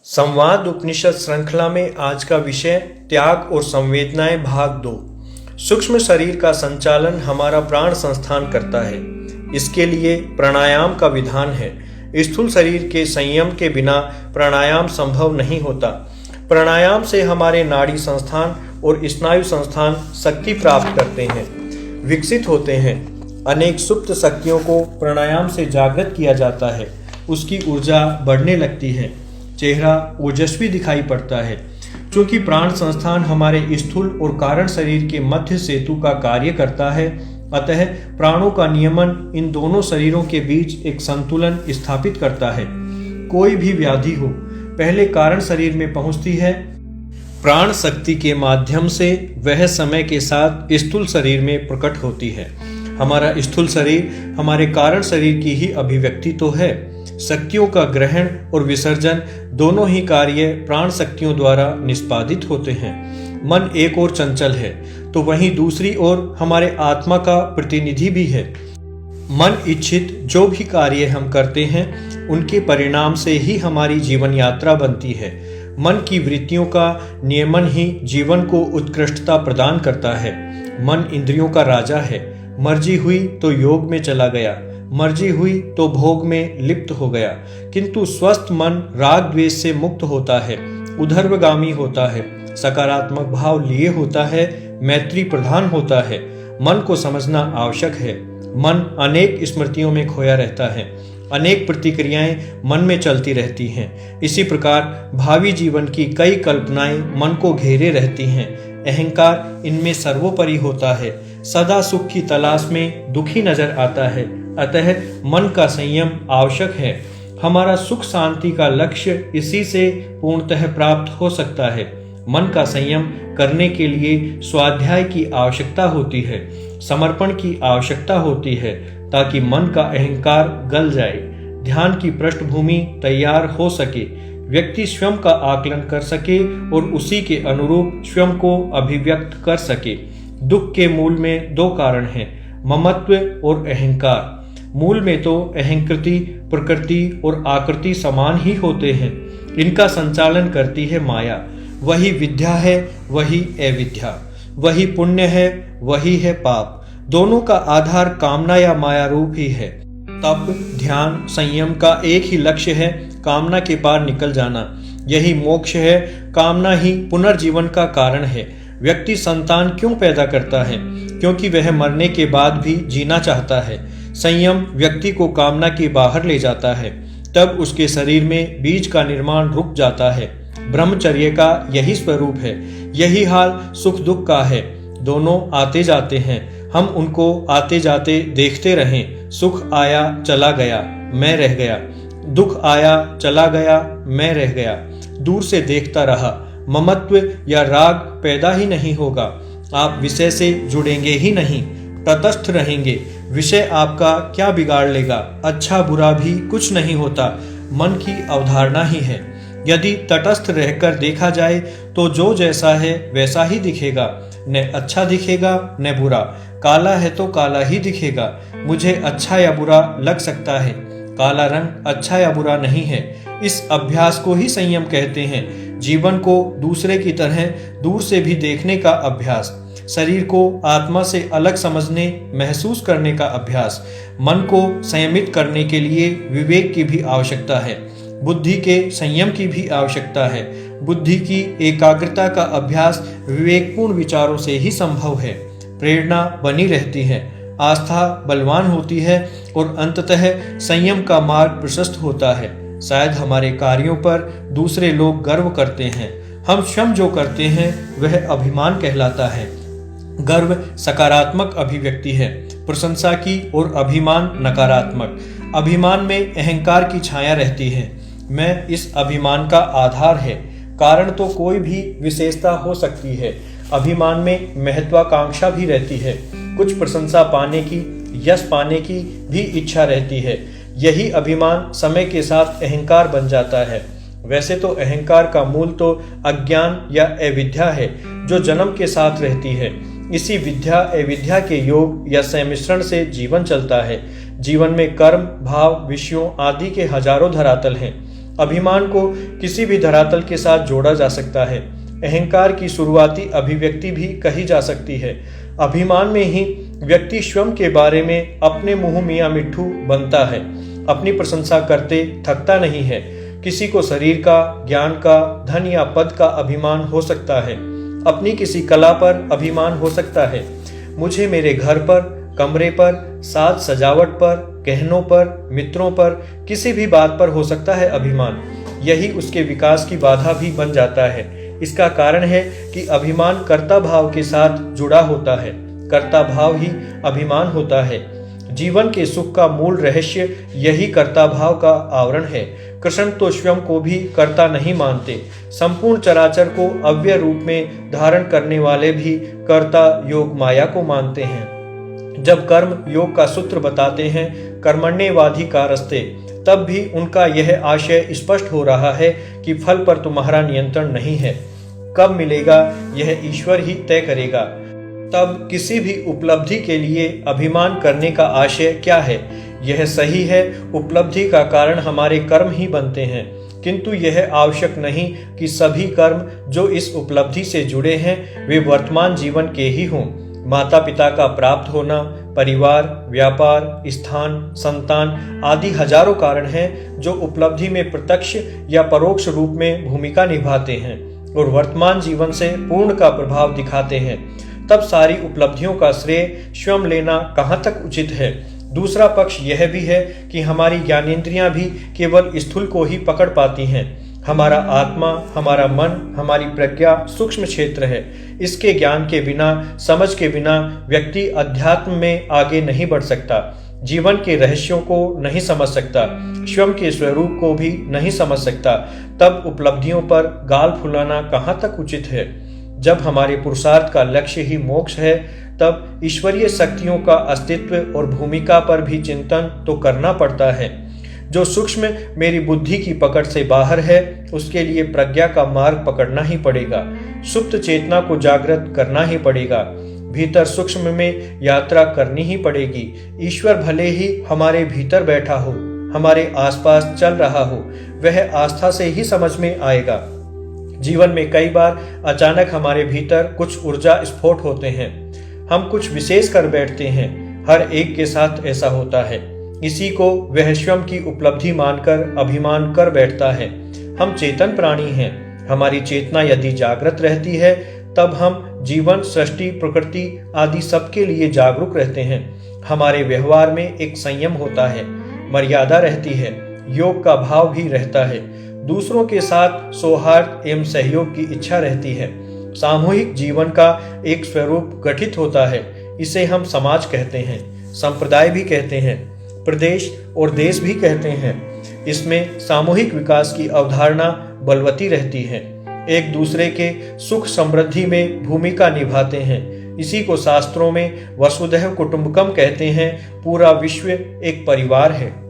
संवाद उपनिषद श्रृंखला में आज का विषय त्याग और संवेदनाएं भाग 2। सूक्ष्म शरीर का संचालन हमारा प्राण संस्थान करता है। इसके लिए प्राणायाम का विधान है। स्थूल शरीर के संयम के बिना प्राणायाम संभव नहीं होता। प्राणायाम से हमारे नाड़ी संस्थान और स्नायु संस्थान शक्ति प्राप्त करते हैं, विकसित होते हैं। अनेक सुप्त शक्तियों को प्राणायाम से जागृत किया जाता है। उसकी ऊर्जा बढ़ने लगती है, चेहरा ओजस्वी दिखाई पड़ता है। क्योंकि प्राण संस्थान हमारे स्थूल और कारण शरीर के मध्य सेतु का कार्य करता है, अतः प्राणों का नियमन इन दोनों शरीरों के बीच एक संतुलन स्थापित करता है। कोई भी व्याधि हो पहले कारण शरीर में पहुंचती है, प्राण शक्ति के माध्यम से वह समय के साथ स्थूल शरीर में प्रकट होती है। हमारा स्थूल शरीर हमारे कारण शरीर की ही अभिव्यक्ति तो है। शक्तियों का ग्रहण और विसर्जन दोनों ही कार्य प्राण शक्तियों द्वारा निष्पादित होते हैं। मन एक ओर चंचल है तो वहीं दूसरी ओर हमारे आत्मा का प्रतिनिधि भी है। मन इच्छित जो भी कार्य हम करते हैं उनके परिणाम से ही हमारी जीवन यात्रा बनती है। मन की वृत्तियों का नियमन ही जीवन को उत्कृष्टता प्रदान करता है। मन इंद्रियों का राजा है। मर्जी हुई तो योग में चला गया, मर्जी हुई तो भोग में लिप्त हो गया। किंतु स्वस्थ मन राग द्वेष से मुक्त होता है, ऊर्ध्वगामी होता है, सकारात्मक भाव लिए होता है, मैत्री प्रधान होता है। मन को समझना आवश्यक है। मन अनेक स्मृतियों में खोया रहता है, अनेक प्रतिक्रियाएं मन में चलती रहती हैं। इसी प्रकार भावी जीवन की कई कल्पनाएं मन को घेरे रहती हैं। अहंकार इनमें सर्वोपरि होता है, सदा सुख की तलाश में दुखी नजर आता है। अतः मन का संयम आवश्यक है। हमारा सुख शांति का लक्ष्य इसी से पूर्णतः प्राप्त हो सकता है। मन का संयम करने के लिए स्वाध्याय की आवश्यकता होती है, समर्पण की आवश्यकता होती है, ताकि मन का अहंकार गल जाए, ध्यान की पृष्ठभूमि तैयार हो सके, व्यक्ति स्वयं का आकलन कर सके और उसी के अनुरूप स्वयं को अभिव्यक्त कर सके। दुख के मूल में दो कारण हैं, ममत्व और अहंकार। मूल में तो अहंकृति, प्रकृति और आकृति समान ही होते हैं। इनका संचालन करती है माया। वही विद्या है, वही अविद्या, वही पुण्य है, वही है पाप। दोनों का आधार कामना या माया रूप ही है। तप, ध्यान, संयम का एक ही लक्ष्य है, कामना के पार निकल जाना। यही मोक्ष है। कामना ही पुनर्जीवन का कारण है। व्यक्ति संतान क्यों पैदा करता है? क्योंकि वह मरने के बाद भी जीना चाहता है। संयम व्यक्ति को कामना के बाहर ले जाता है, तब उसके शरीर में बीज का निर्माण रुक जाता है। ब्रह्मचर्य का यही स्वरूप है। यही हाल सुख दुख का है। दोनों आते जाते हैं, हम उनको आते जाते देखते रहें। सुख आया चला गया, मैं रह गया। दुख आया चला गया, मैं रह गया। दूर से देखता रहा। ममत्व या राग पैदा ही नहीं होगा। आप विषय से जुड़ेंगे ही नहीं, तटस्थ रहेंगे। विषय आपका क्या बिगाड़ लेगा? अच्छा बुरा भी कुछ नहीं होता, मन की अवधारणा ही है। यदि तटस्थ रहकर देखा जाए तो जो जैसा है वैसा ही दिखेगा। न अच्छा दिखेगा न बुरा। काला है तो काला ही दिखेगा। मुझे अच्छा या बुरा लग सकता है, काला रंग अच्छा या बुरा नहीं है। इस अभ्यास को ही संयम कहते हैं। जीवन को दूसरे की तरह दूर से भी देखने का अभ्यास, शरीर को आत्मा से अलग समझने महसूस करने का अभ्यास। मन को संयमित करने के लिए विवेक की भी आवश्यकता है, बुद्धि के संयम की भी आवश्यकता है। बुद्धि की एकाग्रता का अभ्यास विवेकपूर्ण विचारों से ही संभव है। प्रेरणा बनी रहती है, आस्था बलवान होती है और अंततः संयम का मार्ग प्रशस्त होता है। शायद हमारे कार्यों पर दूसरे लोग गर्व करते हैं। हम स्वयं जो करते हैं वह अभिमान कहलाता है। गर्व सकारात्मक अभिव्यक्ति है, प्रशंसा की, और अभिमान नकारात्मक। अभिमान में अहंकार की छाया रहती है। मैं इस अभिमान का आधार है। कारण तो कोई भी विशेषता हो सकती है। अभिमान में महत्वाकांक्षा भी रहती है। कुछ प्रशंसा पाने की, यश पाने की भी इच्छा रहती है। यही अभिमान समय के साथ अहंकार बन जाता है। वैसे तो अहंकार का मूल तो अज्ञान या अविद्या है, जो जन्म के साथ रहती है। इसी विद्या अविद्या के योग या सम्मिश्रण से जीवन चलता है। जीवन में कर्म, भाव, विषयों आदि के हजारों धरातल हैं। अभिमान को किसी भी धरातल के साथ जोड़ा जा सकता है। अहंकार की शुरुआती अभिव्यक्ति भी कही जा सकती है। अभिमान में ही व्यक्ति स्वयं के बारे में अपने मुंह मियां मिट्ठू बनता है। अपनी प्रशंसा करते थकता नहीं है। किसी को शरीर का, ज्ञान का, धन या पद का अभिमान हो सकता है। अपनी किसी कला पर अभिमान हो सकता है। मुझे मेरे घर पर, कमरे पर, साज सजावट पर, गहनों पर, मित्रों पर, किसी भी बात पर हो सकता है अभिमान। यही उसके विकास की बाधा भी बन जाता है। इसका कारण है कि अभिमान कर्ता भाव के साथ जुड़ा होता है। कर्ता भाव ही अभिमान होता है। जीवन के सुख का मूल रहस्य यही कर्ता भाव का आवरण है। कृष्ण तो स्वयं को भी कर्ता नहीं मानते। संपूर्ण चराचर को अव्यय रूप में धारण करने वाले भी कर्ता योग माया को मानते हैं। जब कर्म योग का सूत्र बताते हैं कर्मण्येवाधिकारस्ते, तब भी उनका यह आशय स्पष्ट हो रहा है कि फल पर तुम्हारा नियंत्रण नहीं है। कब मिलेगा यह ईश्वर ही तय करेगा। तब किसी भी उपलब्धि के लिए अभिमान करने का आशय क्या है? यह सही है, उपलब्धि का कारण हमारे कर्म ही बनते हैं, किंतु यह आवश्यक नहीं कि सभी कर्म जो इस उपलब्धि से जुड़े हैं वे वर्तमान जीवन के ही हों। माता पिता का प्राप्त होना, परिवार, व्यापार, स्थान, संतान आदि हजारों कारण हैं जो उपलब्धि में प्रत्यक्ष या परोक्ष रूप में भूमिका निभाते हैं और वर्तमान जीवन से पूर्ण का प्रभाव दिखाते हैं। तब सारी उपलब्धियों का श्रेय स्वयं लेना कहाँ तक उचित है? दूसरा पक्ष यह भी है कि हमारी ज्ञानेंद्रियां भी केवल स्थूल को ही पकड़ पाती हैं। हमारा आत्मा, हमारा मन, हमारी प्रज्ञा सूक्ष्म क्षेत्र है। इसके ज्ञान के बिना, समझ के बिना व्यक्ति अध्यात्म में आगे नहीं बढ़ सकता, जीवन के रहस्यों को नहीं समझ सकता, स्वयं के स्वरूप को भी नहीं समझ सकता। तब उपलब्धियों पर गाल फुलाना कहाँ तक उचित है? जब हमारे पुरुषार्थ का लक्ष्य ही मोक्ष है, तब ईश्वरीय शक्तियों का अस्तित्व और भूमिका पर भी चिंतन तो करना पड़ता है। जो सूक्ष्म मेरी बुद्धि की पकड़ से बाहर है, उसके लिए प्रज्ञा का मार्ग पकड़ना ही पड़ेगा। सुप्त चेतना को जागृत करना ही पड़ेगा। भीतर सूक्ष्म में यात्रा करनी ही पड़ेगी। ईश्वर भले ही हमारे भीतर बैठा हो, हमारे आसपास चल रहा हो, वह आस्था से ही समझ में आएगा। जीवन में कई बार अचानक हमारे भीतर कुछ ऊर्जा स्फोट होते हैं। हम कुछ विशेष कर बैठते हैं। हर एक के साथ ऐसा होता है। इसी को वह स्वयं की उपलब्धि मानकर अभिमान कर बैठता है। हम चेतन प्राणी हैं। हमारी चेतना यदि जागृत रहती है, तब हम जीवन, सृष्टि, प्रकृति आदि सबके लिए जागरूक रहते हैं। हमारे व्यवहार में एक संयम होता है, मर्यादा रहती है, योग का भाव भी रहता है, दूसरों के साथ सौहार्द एवं सहयोग की इच्छा रहती है। सामूहिक जीवन का एक स्वरूप गठित होता है। इसे हम समाज कहते हैं, संप्रदाय भी कहते हैं, प्रदेश और देश भी कहते हैं। इसमें सामूहिक विकास की अवधारणा बलवती रहती है। एक दूसरे के सुख समृद्धि में भूमिका निभाते हैं। इसी को शास्त्रों में वसुधैव कुटुंबकम कहते हैं। पूरा विश्व एक परिवार है।